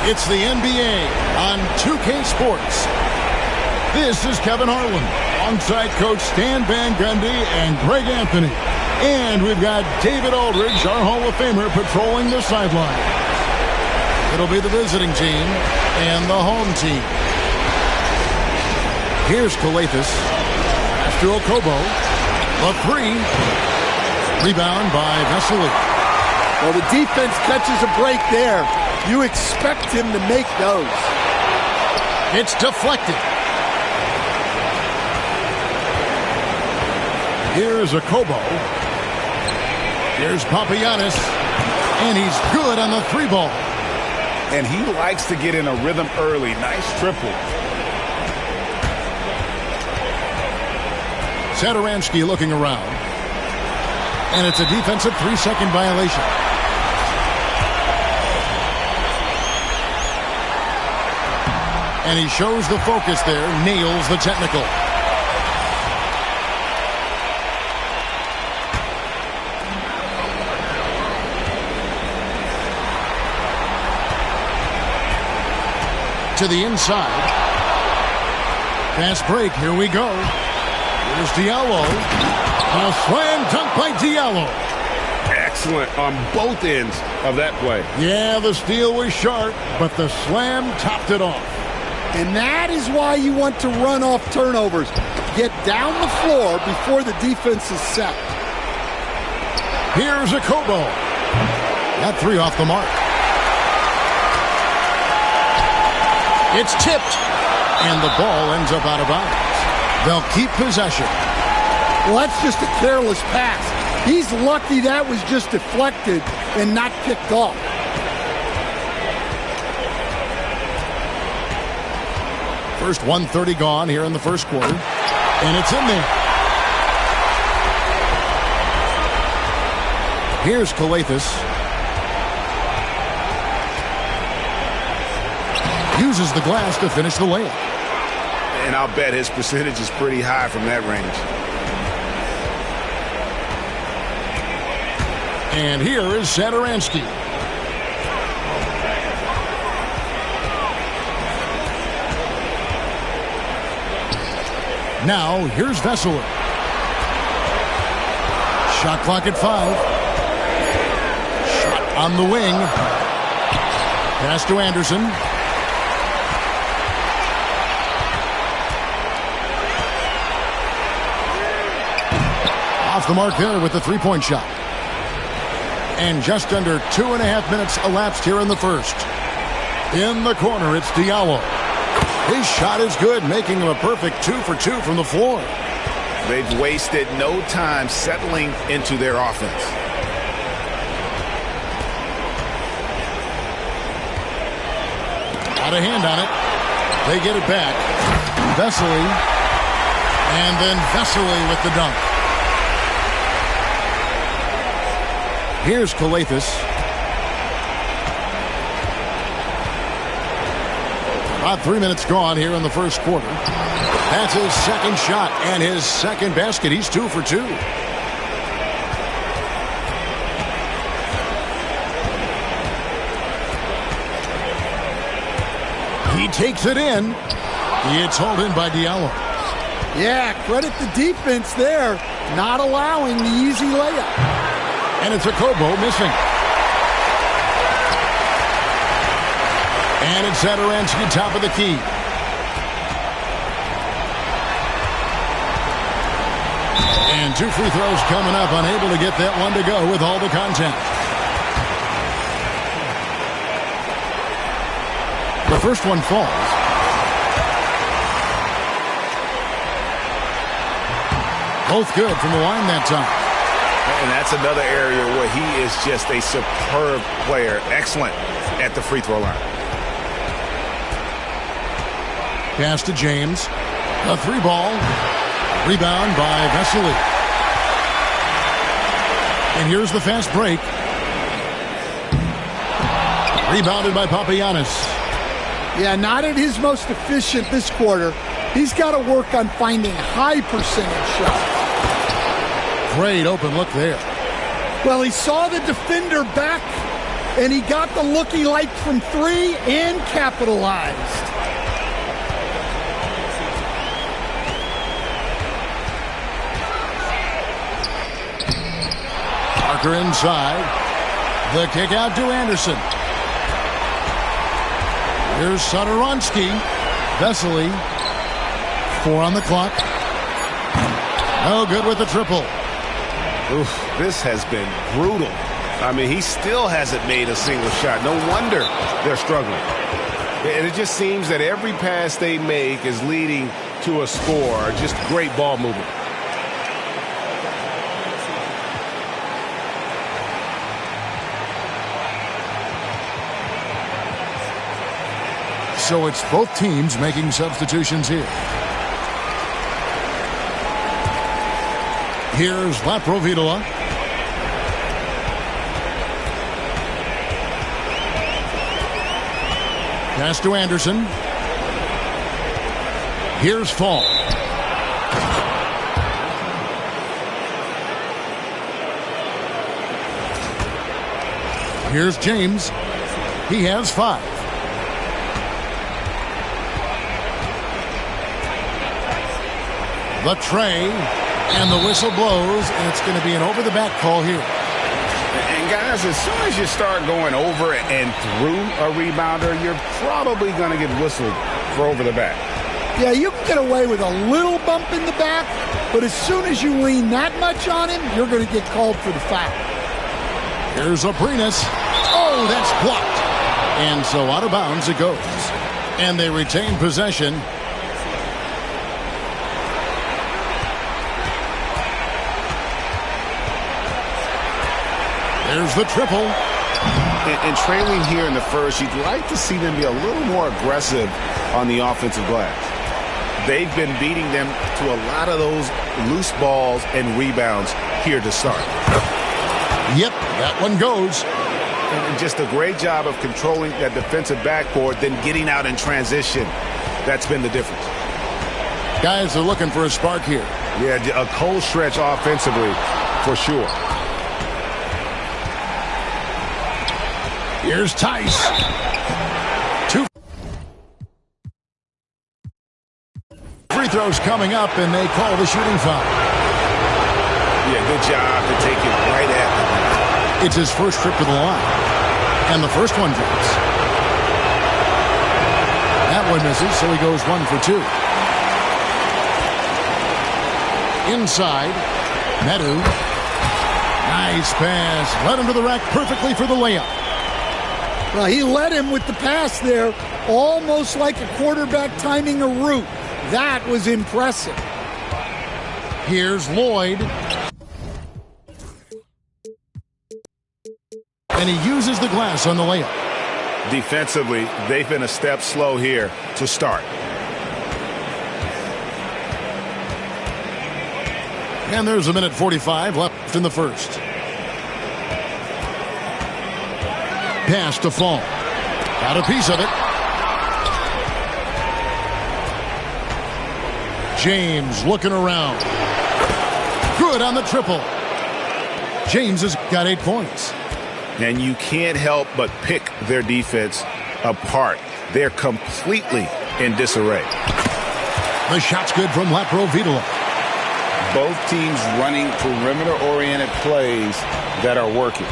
It's the NBA on 2K Sports. This is Kevin Harlan, alongside Coach Stan Van Gundy and Greg Anthony. And we've got David Aldridge, our Hall of Famer, patrolling the sideline. It'll be the visiting team and the home team. Here's Kalathis. After Okobo. The three. Rebound by Vesely. Well, the defense catches a break there. You expect him to make those. It's deflected. Here's Okobo. Here's Papagiannis. And he's good on the three ball. And he likes to get in a rhythm early. Nice triple. Satoransky looking around. And it's a defensive 3-second violation. And he shows the focus there, nails the technical. To the inside. Fast break, here we go. Here's Diallo. A slam dunk by Diallo. Excellent on both ends of that play. Yeah, the steal was sharp, but the slam topped it off. And that is why you want to run off turnovers. Get down the floor before the defense is set. Here's Okobo. That three off the mark. It's tipped. And the ball ends up out of bounds. They'll keep possession. Well, that's just a careless pass. He's lucky that was just deflected and not picked off. First 1:30 gone here in the first quarter. And it's in there. Here's Kalathis. Uses the glass to finish the layup. And I'll bet his percentage is pretty high from that range. And here is Satoransky. Now, here's Vesely. Shot clock at 5. Shot on the wing. Pass to Anderson. Off the mark there with the three-point shot. And just under 2.5 minutes elapsed here in the first. In the corner, it's Diallo. His shot is good, making him a perfect 2 for 2 from the floor. They've wasted no time settling into their offense. Got a hand on it. They get it back. Vesely. And then Vesely with the dunk. Here's Calathes. About 3 minutes gone here in the first quarter. That's his second shot and his second basket. He's 2 for 2. He takes it in. It's hauled in by Diallo. Yeah, credit the defense there, not allowing the easy layup. And it's a Kobo missing. And it's Satoransky, top of the key. And 2 free throws coming up, unable to get that one to go with all the contact. The first one falls. Both good from the line that time. And that's another area where he is just a superb player. Excellent at the free throw line. Pass to James. A 3-ball. Rebound by Vesely. And here's the fast break. Rebounded by Papagiannis. Yeah, not at his most efficient this quarter. He's got to work on finding high percentage shots. Great open look there. Well, he saw the defender back, and he got the look he liked from 3 and capitalized. Parker inside. The kick out to Anderson. Here's Satoransky. Vesely. 4 on the clock. No good with the triple. Oof, this has been brutal. I mean, he still hasn't made a single shot. No wonder they're struggling. And it just seems that every pass they make is leading to a score. Just great ball movement. So it's both teams making substitutions here. Here's Laprovitola. Pass to Anderson. Here's Fall. Here's James. He has 5. The tray, and the whistle blows, and it's going to be an over-the-back call here. And guys, as soon as you start going over and through a rebounder, you're probably going to get whistled for over the back. Yeah, you can get away with a little bump in the back, but as soon as you lean that much on him, you're going to get called for the foul. Here's Aprinas. Oh, that's blocked. And so out of bounds it goes. And they retain possession. There's the triple. And trailing here in the first, you'd like to see them be a little more aggressive on the offensive glass. They've been beating them to a lot of those loose balls and rebounds here to start. Yep, that one goes. And just a great job of controlling that defensive backboard, then getting out in transition. That's been the difference. Guys are looking for a spark here. Yeah, a cold stretch offensively for sure. Here's Tice. 2 free free throws coming up, and they call the shooting foul. Yeah, good job to take it right after that. It's his first trip to the line. And the first one drops. That one misses, so he goes 1 for 2. Inside, Medu. Nice pass. Led him to the rack perfectly for the layup. Well, he led him with the pass there, almost like a quarterback timing a route. That was impressive. Here's Lloyd. And he uses the glass on the layup. Defensively, they've been a step slow here to start. And there's a minute 45 left in the first. Pass to Fall. Got a piece of it. James looking around. Good on the triple. James has got 8 points. And you can't help but pick their defense apart. They're completely in disarray. The shot's good from Lapro Vitola. Both teams running perimeter-oriented plays that are working.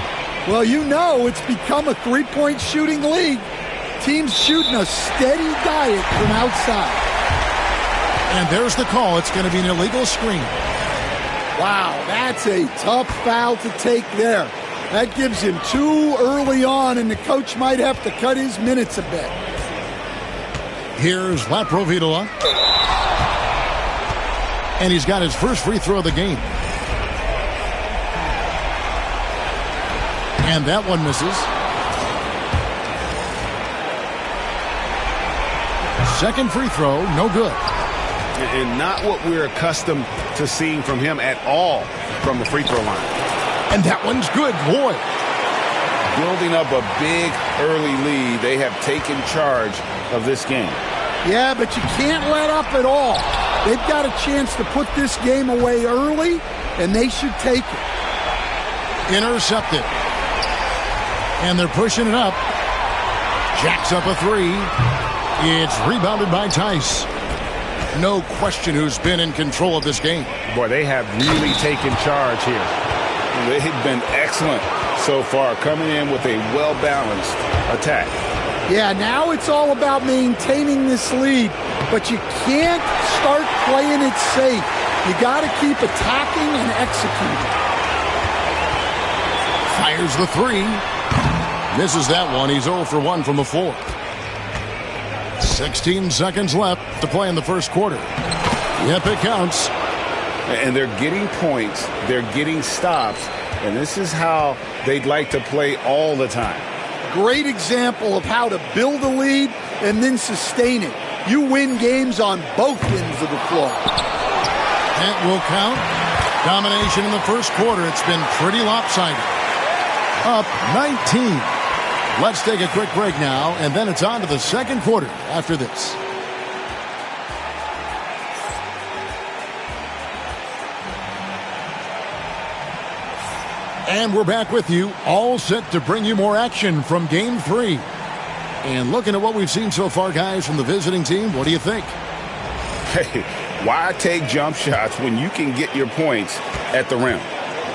Well, you know it's become a three-point shooting league. Teams shooting a steady diet from outside. And there's the call. It's going to be an illegal screen. Wow, that's a tough foul to take there. That gives him 2 early on, and the coach might have to cut his minutes a bit. Here's Lapro Vitola. And he's got his first free throw of the game. And that one misses. Second free throw, no good. And not what we're accustomed to seeing from him at all from the free throw line. And that one's good, Lloyd. Building up a big early lead, they have taken charge of this game. Yeah, but you can't let up at all. They've got a chance to put this game away early, and they should take it. Intercepted. And they're pushing it up. Jacks up a 3. It's rebounded by Tice. No question who's been in control of this game. Boy, they have really taken charge here. They've been excellent so far, coming in with a well-balanced attack. Yeah, now it's all about maintaining this lead, but you can't start playing it safe. You got to keep attacking and executing. Fires the 3. Misses that one. He's 0 for 1 from the floor. 16 seconds left to play in the first quarter. Yep, it counts. And they're getting points, they're getting stops, and this is how they'd like to play all the time. Great example of how to build a lead and then sustain it. You win games on both ends of the floor. That will count. Domination in the first quarter. It's been pretty lopsided. Up 19. Let's take a quick break now, and then it's on to the second quarter after this. And we're back with you, all set to bring you more action from Game 3. And looking at what we've seen so far, guys, from the visiting team, what do you think? Hey, why take jump shots when you can get your points at the rim?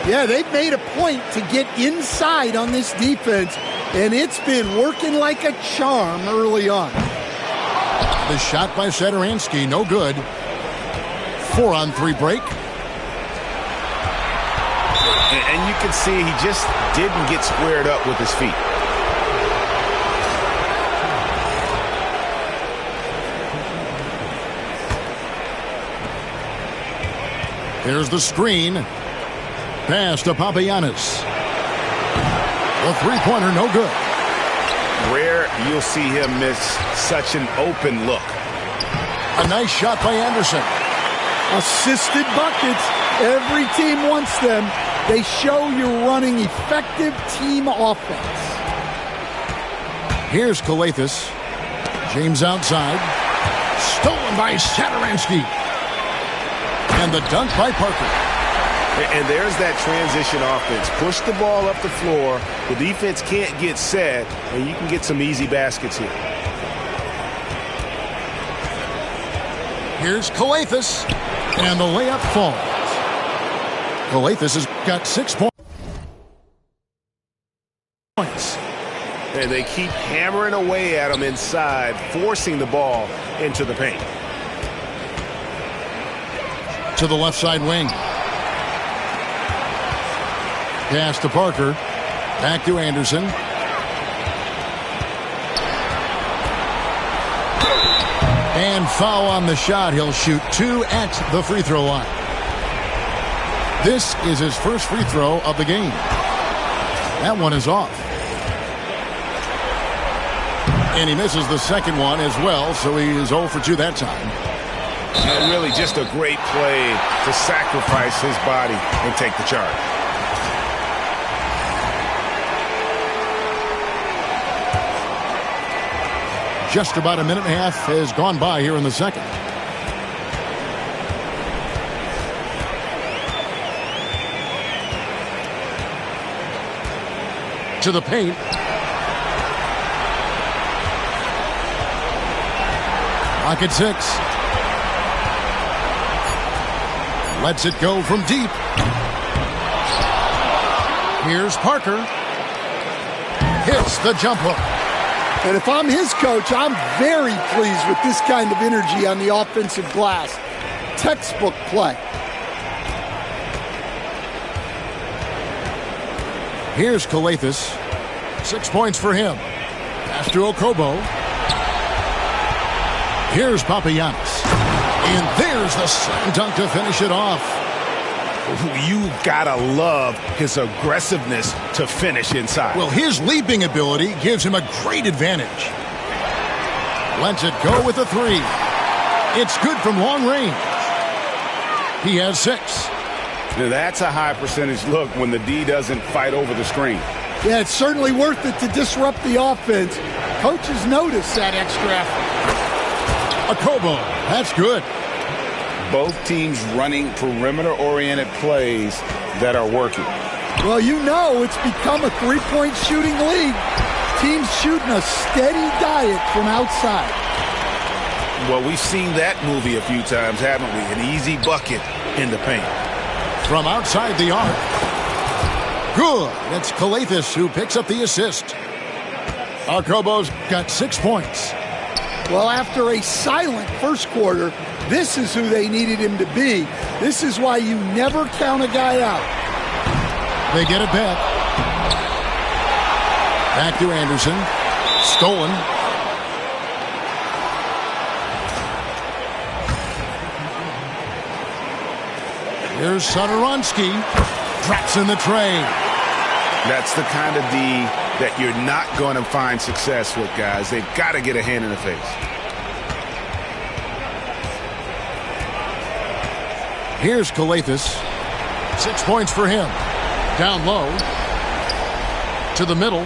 Yeah, they've made a point to get inside on this defense, and it's been working like a charm early on. The shot by Satoransky, no good. 4-on-3 break. And you can see he just didn't get squared up with his feet. Here's the screen. Pass to Papagiannis. The three-pointer, no good. Rare you'll see him miss such an open look. A nice shot by Anderson. Assisted buckets. Every team wants them. They show you're running effective team offense. Here's Kalathis. James outside. Stolen by Satoransky. And the dunk by Parker. And there's that transition offense. Push the ball up the floor. The defense can't get set, and you can get some easy baskets here. Here's Calathes, and the layup falls. Calathes has got 6 points. And they keep hammering away at him inside, forcing the ball into the paint. To the left side wing. Pass to Parker. Back to Anderson. And foul on the shot. He'll shoot 2 at the free throw line. This is his first free throw of the game. That one is off. And he misses the second one as well, so he is 0 for 2 that time. And really just a great play to sacrifice his body and take the charge. Just about a minute and a half has gone by here in the second. To the paint. Pocket 6. Lets it go from deep. Here's Parker. Hits the jump hook. And if I'm his coach, I'm very pleased with this kind of energy on the offensive glass. Textbook play. Here's Calathes. 6 points for him. Pass to Okobo. Here's Papagiannis. And there's the slam dunk to finish it off. You gotta love his aggressiveness to finish inside. Well, his leaping ability gives him a great advantage. Lets it go with a 3. It's good from long range. He has 6. Now that's a high percentage look when the D doesn't fight over the screen. Yeah, it's certainly worth it to disrupt the offense. Coaches notice that extra effort. Okobo, that's good. Both teams running perimeter-oriented plays that are working. Well, you know it's become a three-point shooting league. Teams shooting a steady diet from outside. Well, we've seen that movie a few times, haven't we? An easy bucket in the paint. From outside the arc. Good. It's Calathes who picks up the assist. Okobo's got 6 points. Well, after a silent first quarter, this is who they needed him to be. This is why you never count a guy out. They get it back. Back to Anderson. Stolen. Here's Satoransky. Drops in the tray. That's the kind of D that you're not going to find success with, guys. They've got to get a hand in the face. Here's Calathes. 6 points for him. Down low. To the middle.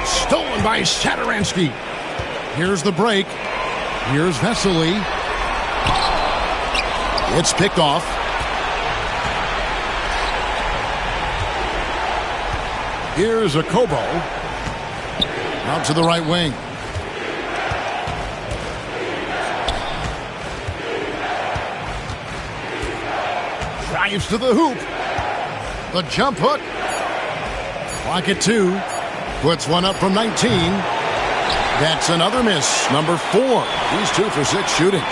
Stolen by Satoransky. Here's the break. Here's Vesely. It's picked off. Here's Okobo. Out to the right wing. Drives to the hoop. The jump hook. Clock at 2. Puts one up from 19. That's another miss. Number 4. He's 2 for 6 shooting.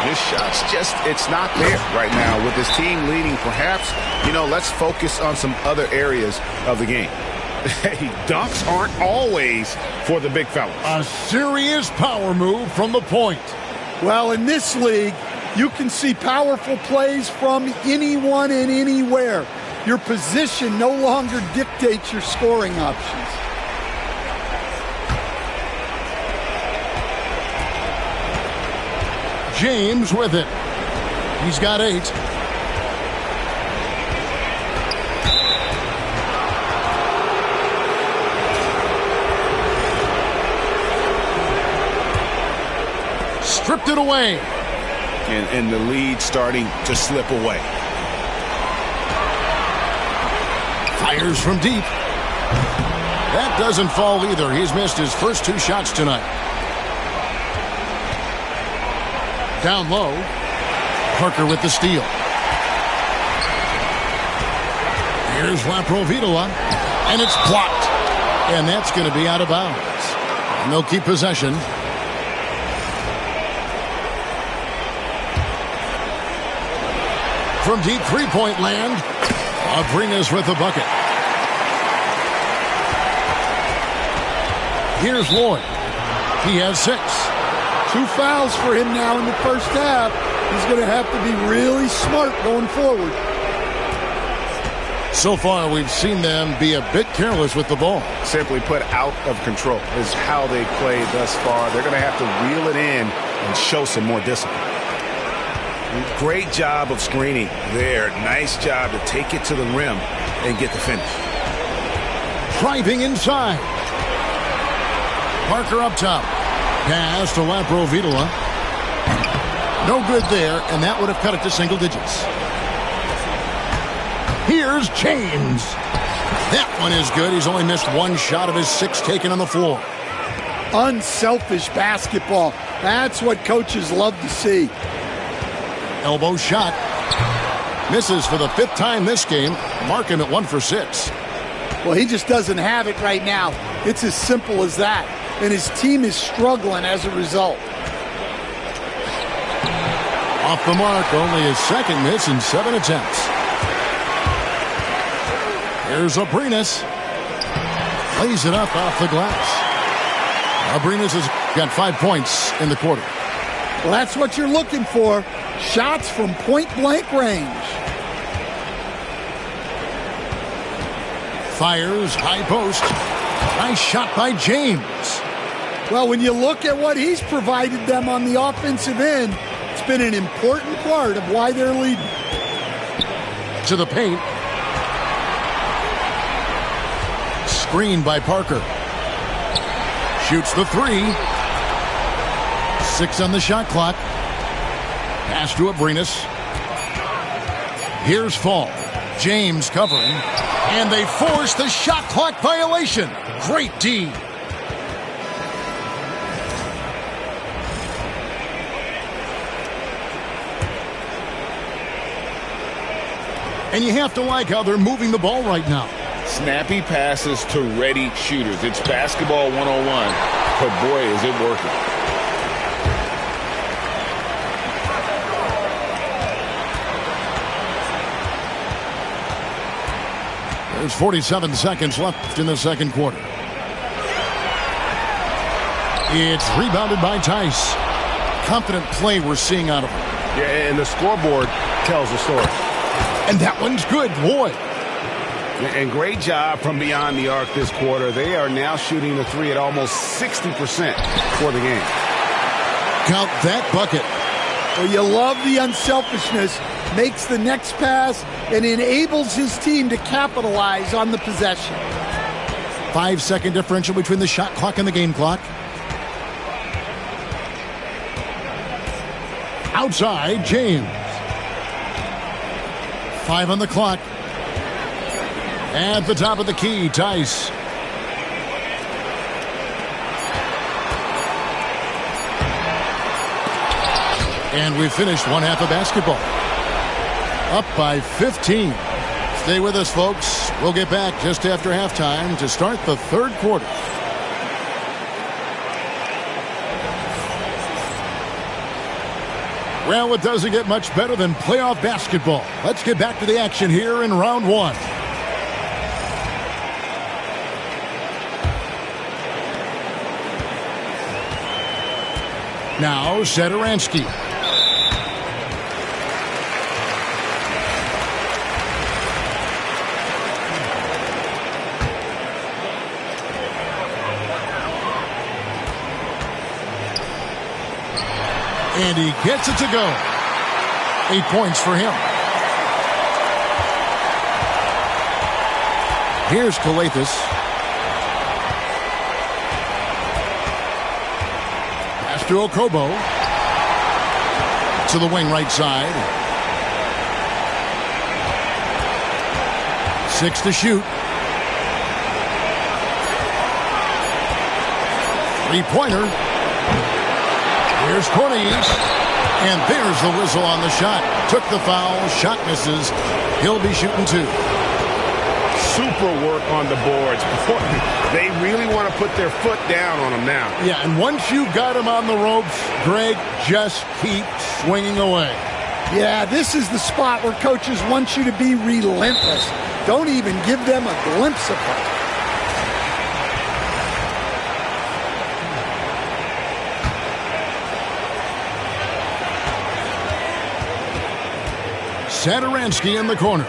His shot's just, it's not there right now with his team leading. Perhaps, let's focus on some other areas of the game. Hey, dunks aren't always for the big fellas. A serious power move from the point. Well, in this league, you can see powerful plays from anyone and anywhere. Your position no longer dictates your scoring options. James with it. He's got 8. Stripped it away. And the lead starting to slip away. Fires from deep. That doesn't fall either. He's missed his first 2 shots tonight. Down low. Parker with the steal. Here's Laprovitola, and it's blocked. And that's going to be out of bounds. And they'll keep possession. From deep three-point land, Abrinas with the bucket. Here's Lloyd. He has 6. 2 fouls for him now in the first half. He's going to have to be really smart going forward. So far, we've seen them be a bit careless with the ball. Simply put, out of control is how they played thus far. They're going to have to reel it in and show some more discipline. Great job of screening there. Nice job to take it to the rim and get the finish. Driving inside. Parker up top. Pass to Laprovitola. No good there, and that would have cut it to single digits. Here's James. That one is good. He's only missed 1 shot of his 6 taken on the floor. Unselfish basketball. That's what coaches love to see. Elbow shot. Misses for the 5th time this game. Mark him at 1 for 6. Well, he just doesn't have it right now. It's as simple as that. And his team is struggling as a result. Off the mark, only his 2nd miss in 7 attempts. Here's Abrinas. Lays it up off the glass. Abrinas has got 5 points in the quarter. Well, that's what you're looking for. Shots from point-blank range. Fires, high post. Nice shot by James. Well, when you look at what he's provided them on the offensive end, it's been an important part of why they're leading. To the paint. Screen by Parker. Shoots the 3. 6 on the shot clock. Pass to Abrinas. Here's Fall. James covering. And they force the shot clock violation. Great D. And you have to like how they're moving the ball right now. Snappy passes to ready shooters. It's basketball 101, but boy, is it working. There's 47 seconds left in the second quarter. It's rebounded by Tice. Confident play we're seeing out of him. Yeah, and the scoreboard tells the story. And that one's good, Lloyd. And great job from beyond the arc this quarter. They are now shooting the 3 at almost 60% for the game. Count that bucket. Well, you love the unselfishness. Makes the next pass and enables his team to capitalize on the possession. 5-second differential between the shot clock and the game clock. Outside, James. 5 on the clock. At the top of the key, Tice. And we've finished one half of basketball. Up by 15. Stay with us, folks. We'll get back just after halftime to start the third quarter. Well, it doesn't get much better than playoff basketball. Let's get back to the action here in round one. Now, Satoransky. And he gets it to go. 8 points for him. Here's Kalathis. Pass to Okobo. To the wing right side. 6 to shoot. 3-pointer. Here's Cornelius. And there's the whistle on the shot. Took the foul. Shot misses. He'll be shooting 2. Super work on the boards. They really want to put their foot down on him now. Yeah, and once you've got him on the ropes, Greg, just keep swinging away. Yeah, this is the spot where coaches want you to be relentless. Don't even give them a glimpse of it. Satoransky in the corner.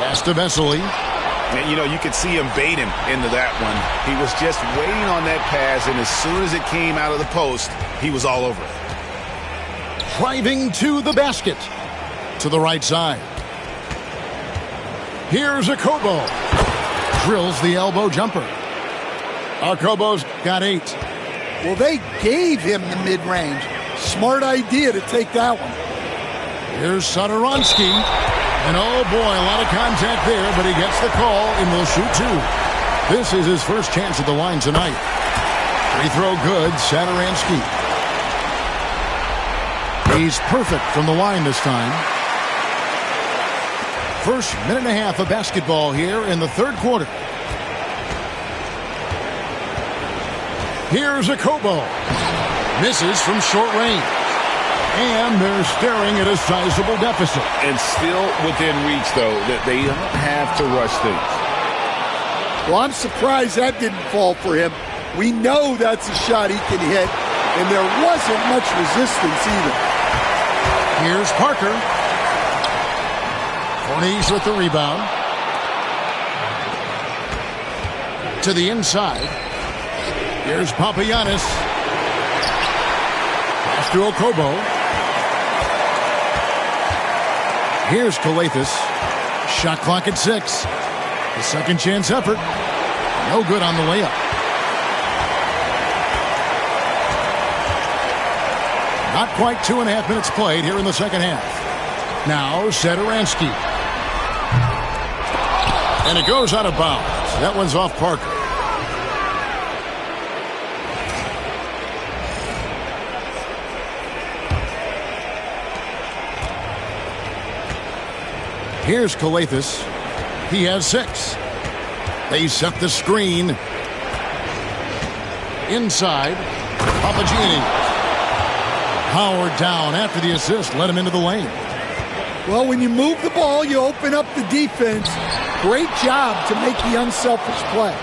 Pass to Vesely. And, you could see him bait him into that one. He was just waiting on that pass, and as soon as it came out of the post, he was all over it. Driving to the basket. To the right side. Here's Akobo. Drills the elbow jumper. Akobo's got 8. Well, they gave him the mid-range. Smart idea to take that one. Here's Satoransky. And oh boy, a lot of contact there, but he gets the call and will shoot 2. This is his first chance at the line tonight. Free throw good, Satoransky. He's perfect from the line this time. First minute and a half of basketball here in the third quarter. Here's Akobo. Misses from short range. And they're staring at a sizable deficit. And still within reach, though, that they don't have to rush things. Well, I'm surprised that didn't fall for him. We know that's a shot he can hit, and there wasn't much resistance either. Here's Parker. Cornish with the rebound. To the inside. Here's Papagiannis. Pass to Akobo. Here's Kalathis. Shot clock at 6. The second chance effort. No good on the layup. Not quite 2.5 minutes played here in the second half. Now Satoransky. And it goes out of bounds. That one's off Parker. Here's Kalathis. He has 6. They set the screen. Inside. Papagiannis. Howard down after the assist. Let him into the lane. Well, when you move the ball, you open up the defense. Great job to make the unselfish play.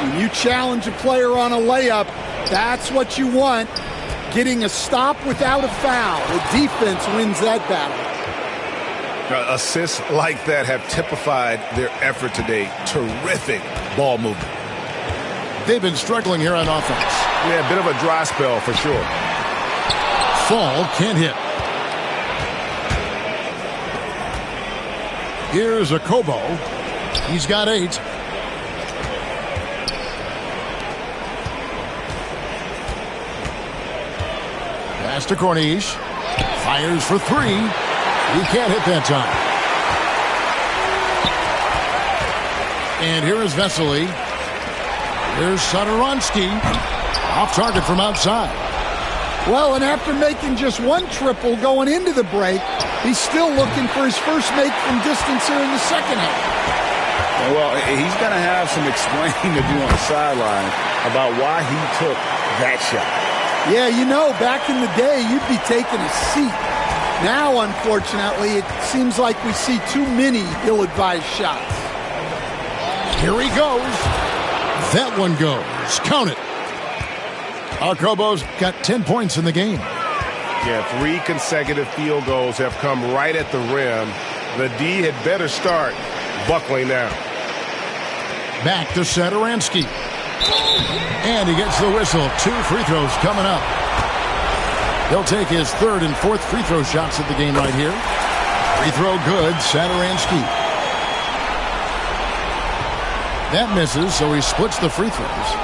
When you challenge a player on a layup, that's what you want. Getting a stop without a foul. The defense wins that battle. Assists like that have typified their effort today. Terrific ball movement. They've been struggling here on offense. Yeah, a bit of a dry spell for sure. Fall can't hit. Here's Akobo. He's got 8. Pass to Cornish. Fires for 3. He can't hit that time. And here is Vesely. Here's Satoransky. Off target from outside. Well, and after making just one triple going into the break, he's still looking for his first make from distance here in the second half. Well, he's going to have some explaining to do on the sideline about why he took that shot. Yeah, back in the day, you'd be taking a seat. Now, unfortunately, it seems like we see too many ill-advised shots. Here he goes. That one goes. Count it. Akobo's got 10 points in the game. Yeah, 3 consecutive field goals have come right at the rim. The D had better start buckling down. Back to Satoransky. And he gets the whistle. 2 free throws coming up. He'll take his 3rd and 4th free throw shots at the game right here. Free throw good, Satoransky. That misses, so he splits the free throws.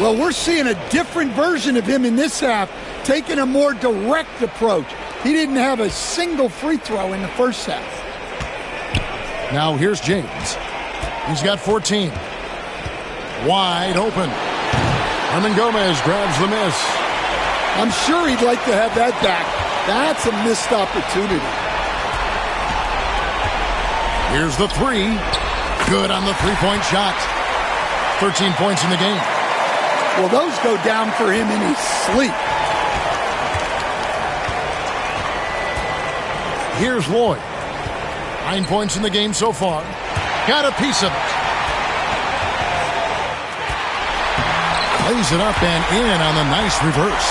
Well, we're seeing a different version of him in this half, taking a more direct approach. He didn't have a single free throw in the first half. Now here's James. He's got 14. Wide open. Hernan Gomez grabs the miss. I'm sure he'd like to have that back. That's a missed opportunity. Here's the three. Good on the three-point shot. 13 points in the game. Well, those go down for him in his sleep. Here's Lloyd. 9 points in the game so far. Got a piece of it. Plays it up and in on the nice reverse.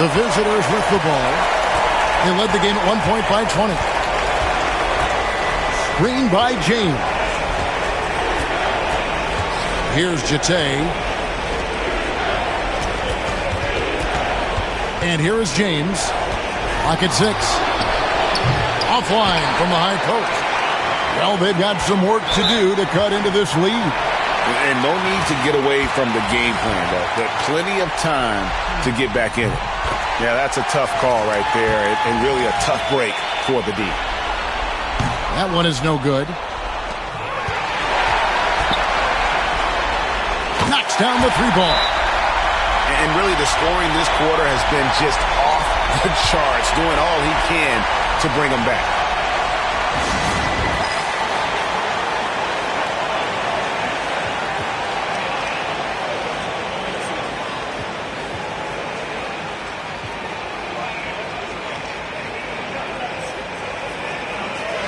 The visitors with the ball. They led the game at 1 point by 20. Screen by James. Here's Jete. And here is James. Clock at 6. Offline from the high post. Well, they've got some work to do to cut into this lead. And no need to get away from the game plan, though. But plenty of time to get back in it. Yeah, that's a tough call right there, and really a tough break for the D. That one is no good. Knocks down the three ball. And really the scoring this quarter has been just off the charts, doing all he can to bring them back.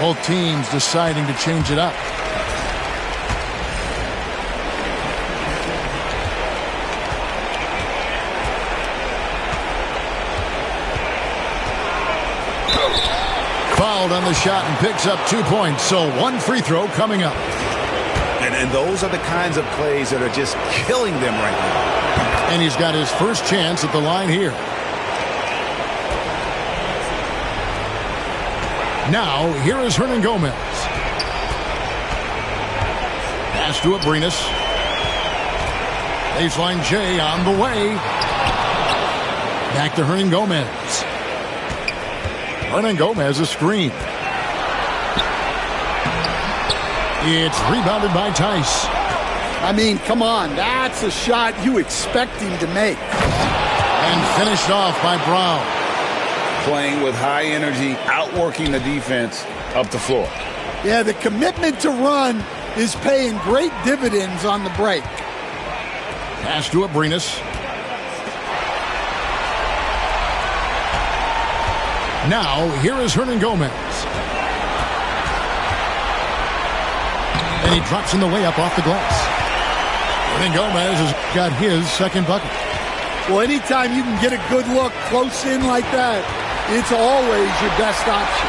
Both teams deciding to change it up. Fouled on the shot and picks up 2 points. So one free throw coming up. And those are the kinds of plays that are just killing them right now. And he's got his first chance at the line here. Now, here is Hernan Gomez. Pass to Abrinas. Baseline J on the way. Back to Hernan Gomez. Hernan Gomez a screen. It's rebounded by Tice. I mean, come on. That's a shot you expect him to make. And finished off by Brown. Playing with high energy, outworking the defense up the floor. Yeah, the commitment to run is paying great dividends on the break. Pass to Abrinas. Now, here is Hernan Gomez. And he drops in the layup off the glass. Hernan Gomez has got his second bucket. Well, anytime you can get a good look close in like that, it's always your best option.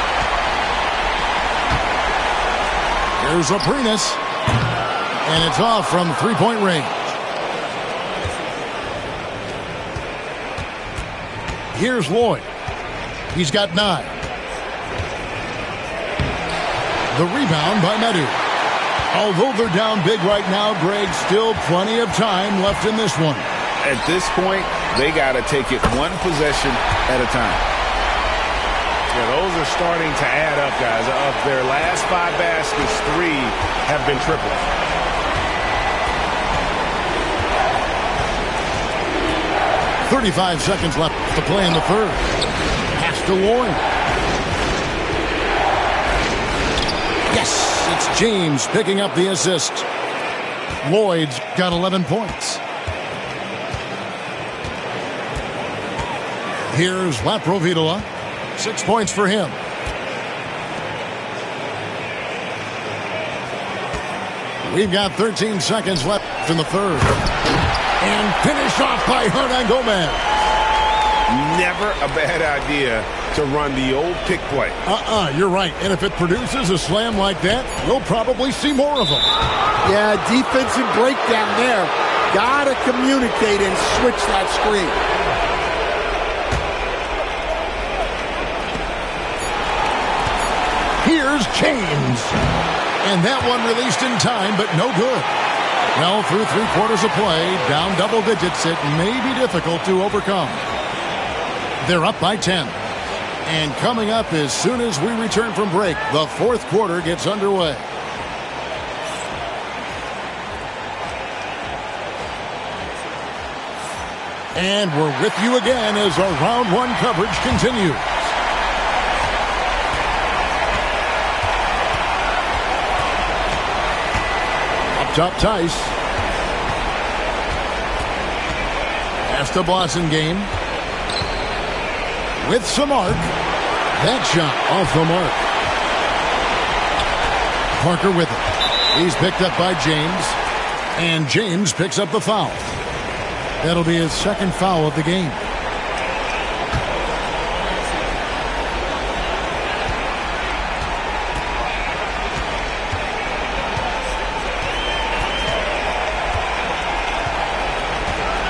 Here's Abrinas. And it's off from three-point range. Here's Lloyd. He's got 9. The rebound by Medu. Although they're down big right now, Greg, still plenty of time left in this one. At this point, they got to take it one possession at a time. Yeah, those are starting to add up, guys. Of their last 5 baskets, 3 have been triples. .35 seconds left to play in the third. Pass to Lloyd. Yes, it's James picking up the assist. Lloyd's got 11 points. Here's Laprovitola. 6 points for him. We've got 13 seconds left in the third. And finish off by Hernan Gomez. Never a bad idea to run the old pick play. You're right. And if it produces a slam like that, we'll probably see more of them. Yeah, defensive breakdown there. Gotta communicate and switch that screen. Here's James. And that one released in time, but no good. Well, through 3/4 of play, down double digits, it may be difficult to overcome. They're up by 10. And coming up as soon as we return from break, the fourth quarter gets underway. And we're with you again as our round one coverage continues. Up top, Tice. Pass to Blasingame. With some arc. That shot off the mark. Parker with it. He's picked up by James. And James picks up the foul. That'll be his second foul of the game.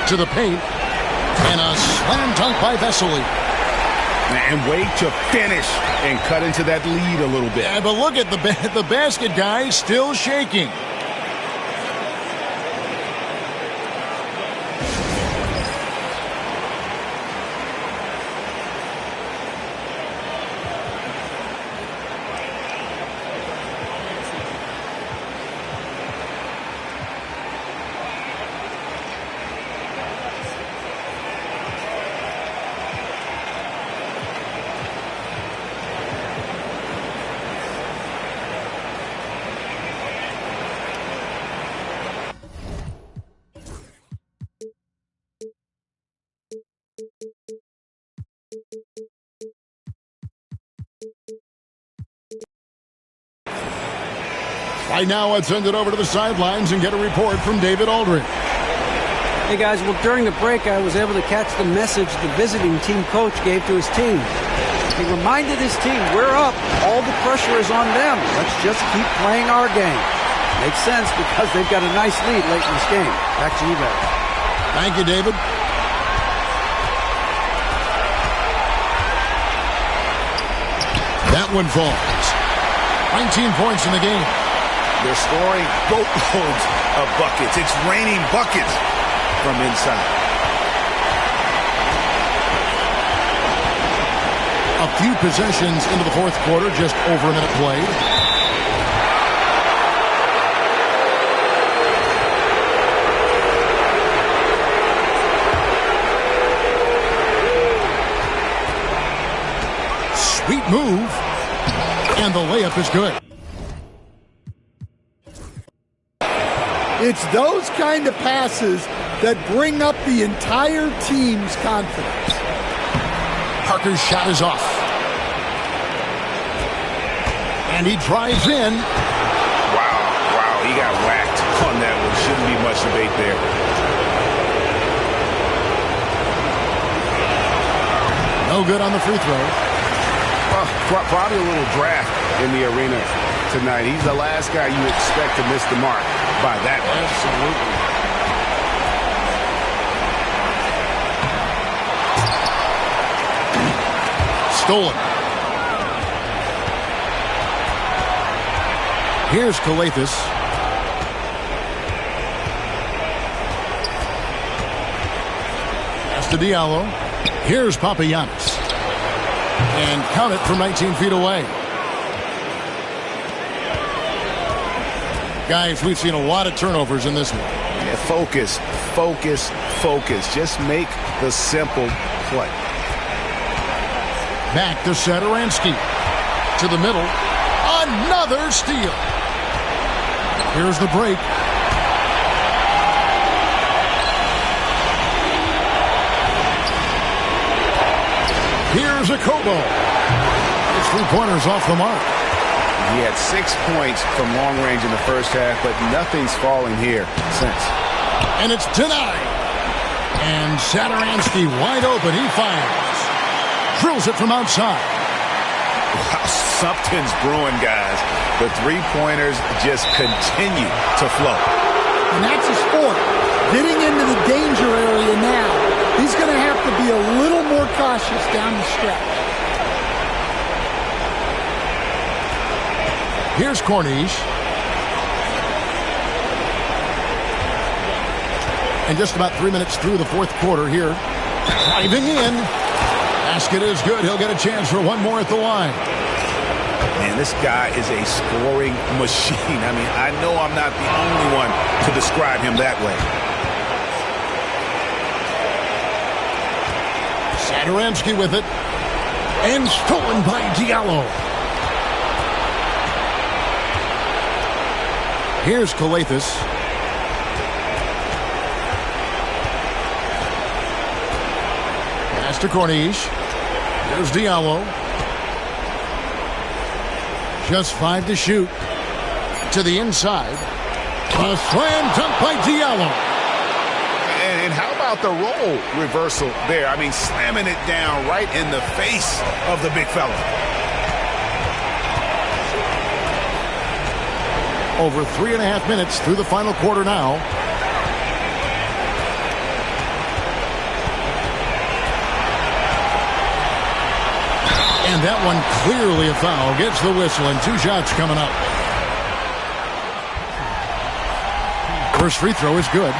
To the paint. And a slam dunk by Vesely. And wait to finish and cut into that lead a little bit. Yeah, but look at the basket guy still shaking. Right now, let's send it over to the sidelines and get a report from David Aldridge. Hey, guys. Well, during the break, I was able to catch the message the visiting team coach gave to his team. He reminded his team, we're up. All the pressure is on them. Let's just keep playing our game. Makes sense because they've got a nice lead late in this game. Back to you guys. Thank you, David. That one falls. 19 points in the game. They're scoring boatloads of buckets. It's raining buckets from inside. A few possessions into the fourth quarter, just over a minute played. Sweet move. And the layup is good. It's those kind of passes that bring up the entire team's confidence. Parker's shot is off. And he drives in. Wow, he got whacked on that one. Shouldn't be much debate there. No good on the free throw. Well, probably a little draft in the arena tonight. He's the last guy you expect to miss the mark by that much. Absolutely. Stolen. Here's Kalathis. Pass to Diallo. Here's Papagiannis. And count it from 19 feet away. Guys, we've seen a lot of turnovers in this one. Yeah, focus. Just make the simple play. Back to Satoransky. To the middle. Another steal. Here's the break. Here's a Kobo. His three-pointers off the mark. He had 6 points from long range in the first half, but nothing's falling here since. And it's denied. And Satoransky wide open. He fires. Drills it from outside. Wow, something's brewing, guys. The three-pointers just continue to flow. And that's a sport. Getting into the danger area now. He's going to have to be a little more cautious down the stretch. Here's Corniche. And just about 3 minutes through the fourth quarter here. Driving in. Basket is good. He'll get a chance for one more at the line. Man, this guy is a scoring machine. I mean, I know I'm not the only one to describe him that way. Adoramsky with it. And stolen by Diallo. Here's Kalathis. Pass to Corniche. Here's Diallo. Just 5 to shoot. To the inside. A slam dunk by Diallo. And how about the role reversal there? I mean, slamming it down right in the face of the big fella. Over 3.5 minutes through the final quarter now. And that one clearly a foul. Gets the whistle and 2 shots coming up. First free throw is good.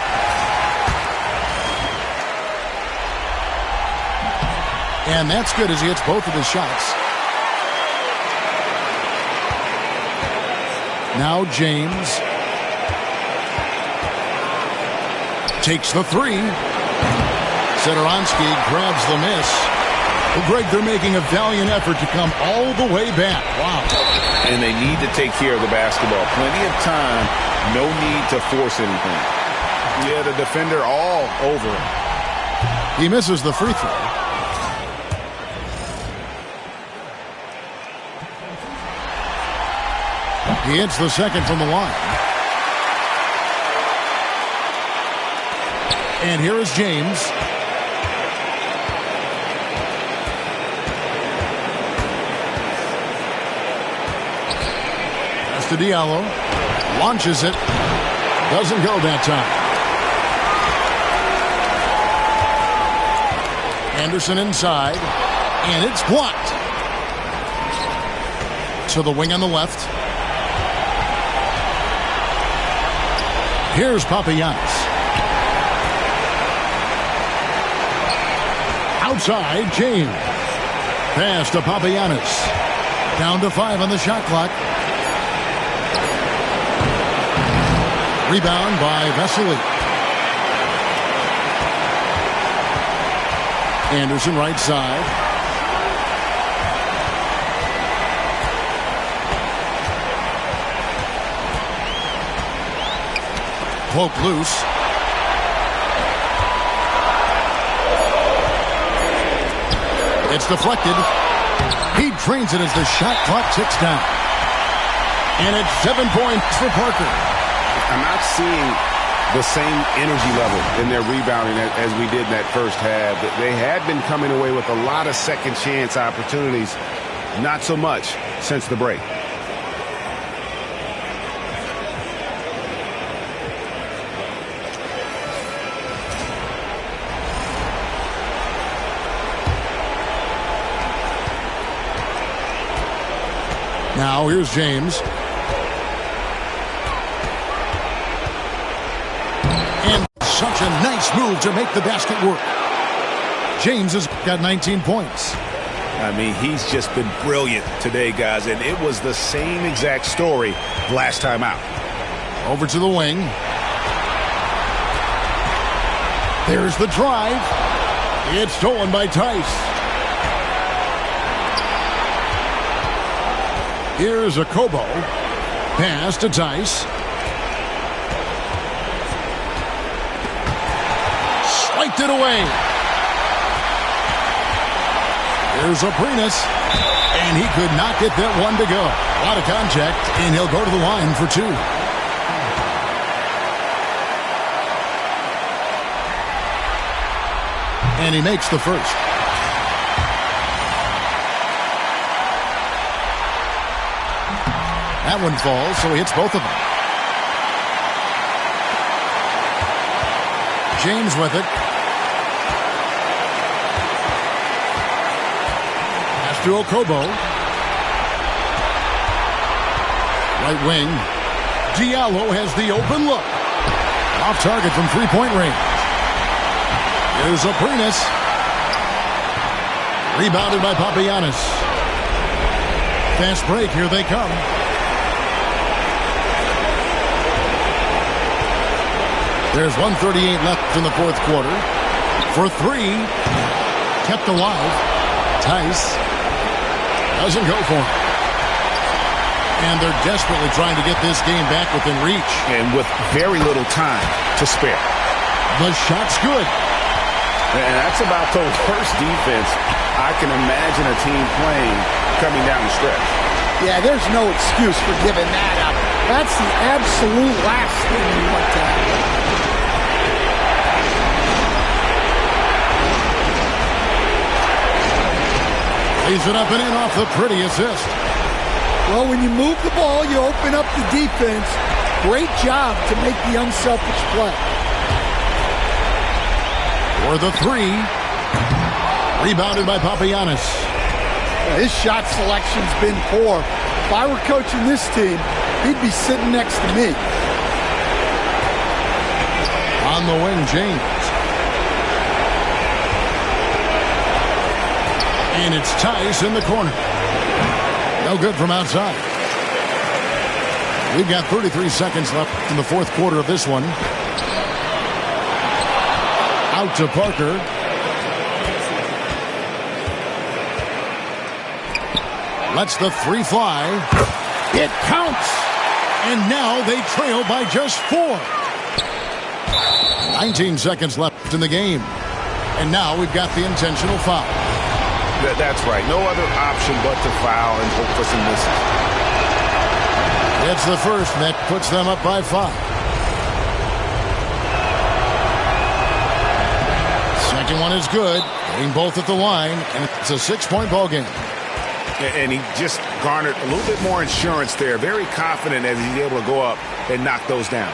And that's good as he hits both of his shots. Now James takes the 3. Sedoronsky grabs the miss. Well, Greg, they're making a valiant effort to come all the way back. Wow. And they need to take care of the basketball. Plenty of time. No need to force anything. Yeah, the defender all over him. He misses the free throw. He hits the second from the line. And here is James. Pass to Diallo. Launches it. Doesn't go that time. Anderson inside. And it's blocked. To the wing on the left. Here's Papagiannis. Outside, James. Pass to Papagiannis. Down to 5 on the shot clock. Rebound by Vesely. Anderson right side. Poke loose. It's deflected. He drains it as the shot clock ticks down. And it's 7 points for Parker. I'm not seeing the same energy level in their rebounding as we did in that first half. They had been coming away with a lot of second chance opportunities. Not so much since the break. Now here's James. And such a nice move to make the basket work. James has got 19 points. I mean, he's just been brilliant today, guys, and it was the same exact story last time out. Over to the wing. There's the drive. It's stolen by Tice. Here's a Kobo. Pass to Tice. Swiped it away. Here's Aprinas. And he could not get that one to go. A lot of contact, and he'll go to the line for 2. And he makes the first. That one falls, so he hits both of them. James with it. Pass to Okobo. Right wing. Diallo has the open look. Off target from three-point range. Here's Aprinas. Rebounded by Papagiannis. Fast break, here they come. There's 1:38 left in the fourth quarter. For 3. Kept alive. Tice doesn't go for it. And they're desperately trying to get this game back within reach. And with very little time to spare. The shot's good. And that's about the worst defense I can imagine a team playing coming down the stretch. Yeah, there's no excuse for giving that up. That's the absolute last thing you want to happen. Lays it up and in off the pretty assist. Well, when you move the ball, you open up the defense. Great job to make the unselfish play. For the three. Rebounded by Papagiannis. His shot selection's been poor. If I were coaching this team, he'd be sitting next to me. On the wing, James. And it's Tice in the corner. No good from outside. We've got 33 seconds left in the fourth quarter of this one. Out to Parker. Lets the three fly. It counts. And now they trail by just 4. 19 seconds left in the game. And now we've got the intentional foul. That's right. No other option but to foul and hope for some misses. It's the first, and that puts them up by 5. Second one is good. Getting both at the line, and it's a 6-point ball game. And he just garnered a little bit more insurance there. Very confident as he's able to go up and knock those down.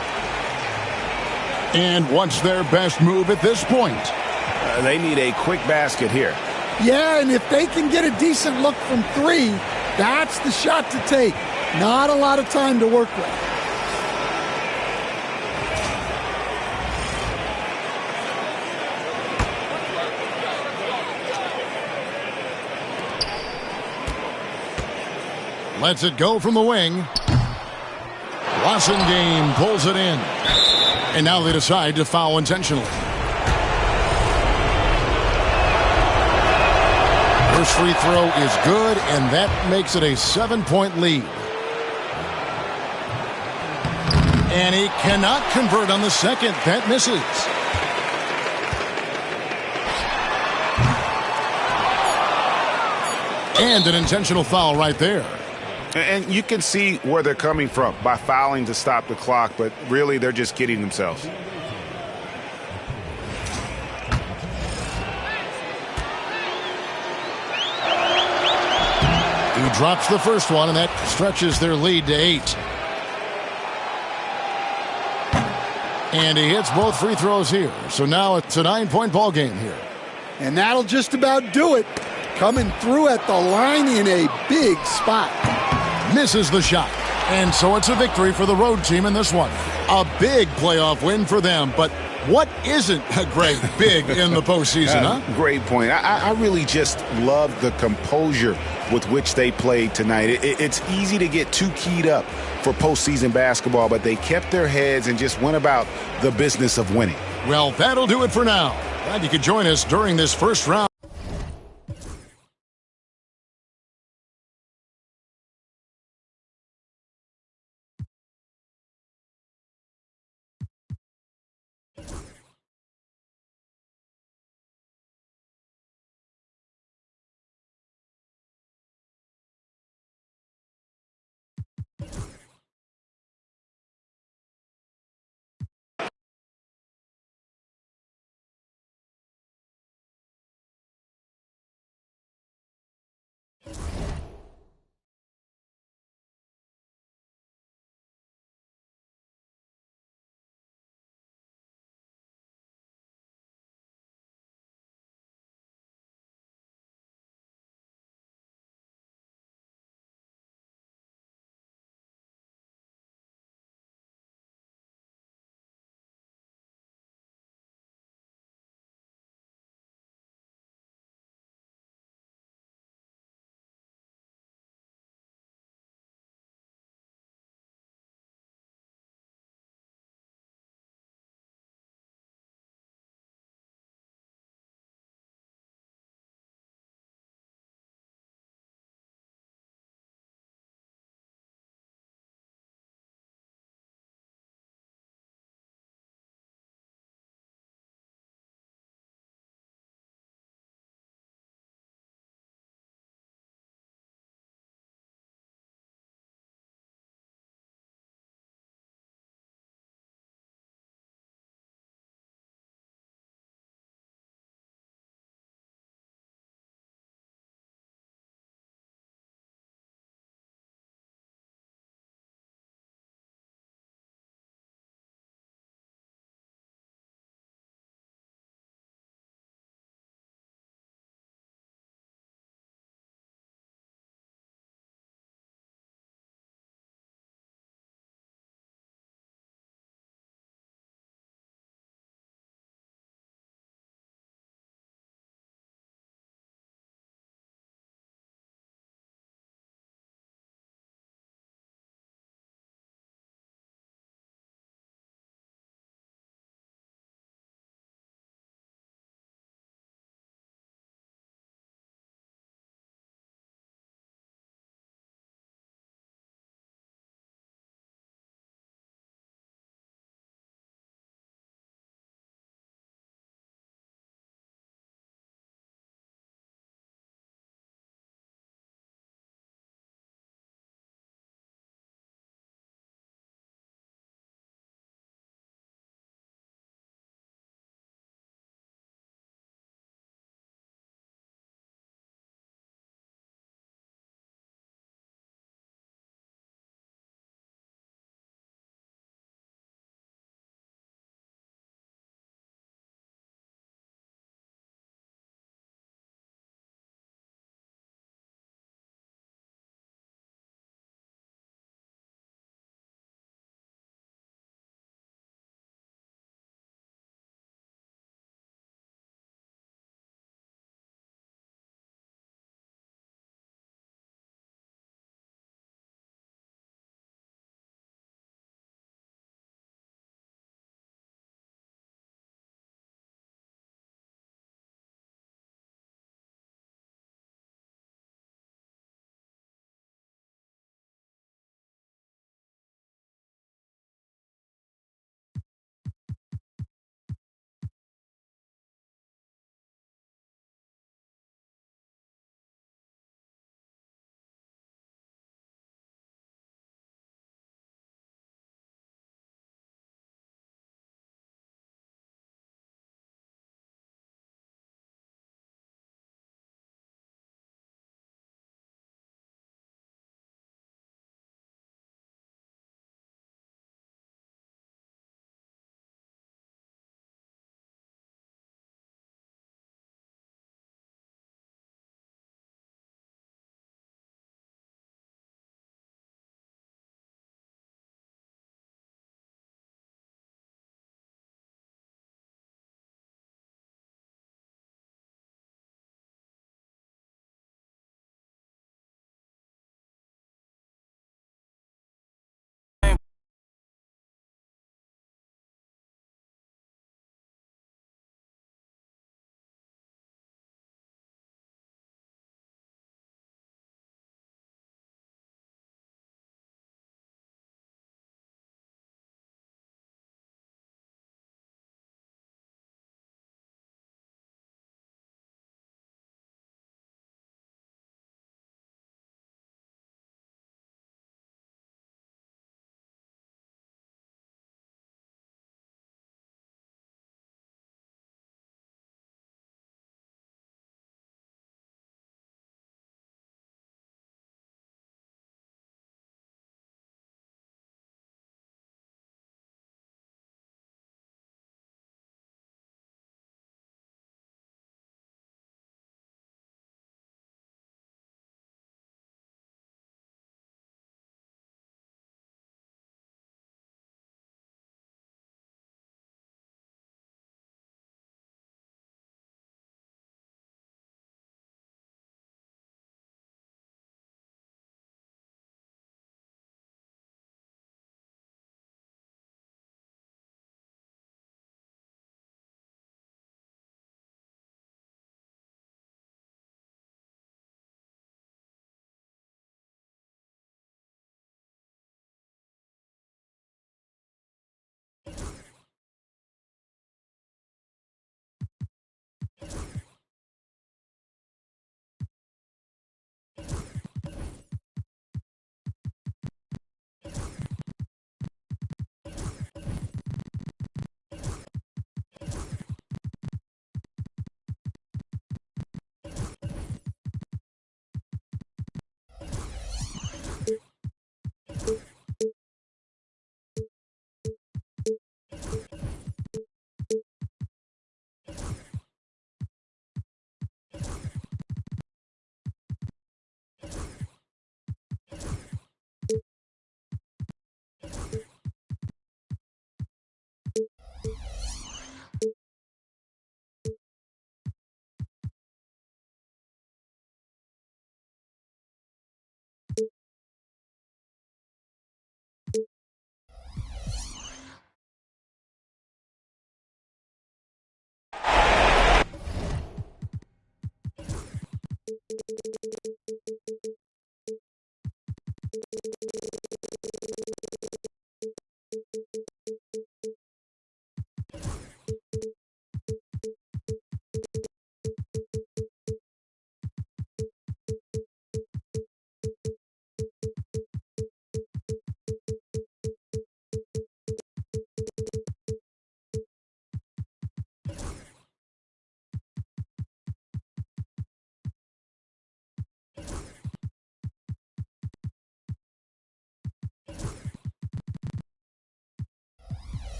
And what's their best move at this point? They need a quick basket here. Yeah, and if they can get a decent look from 3, that's the shot to take. Not a lot of time to work with. Lets it go from the wing. Game pulls it in. And now they decide to foul intentionally. First free throw is good, and that makes it a 7-point lead. And he cannot convert on the second. That misses. And an intentional foul right there. And you can see where they're coming from by fouling to stop the clock, but really they're just kidding themselves. He drops the first one, and that stretches their lead to 8. And he hits both free throws here. So now it's a 9-point ball game here. And that'll just about do it. Coming through at the line in a big spot. Misses the shot. And so it's a victory for the road team in this one. A big playoff win for them. But what isn't a great big in the postseason, huh? Great point. I really just love the composure with which they played tonight. It's easy to get too keyed up for postseason basketball, but they kept their heads and just went about the business of winning. Well, that'll do it for now. Glad you could join us during this first round.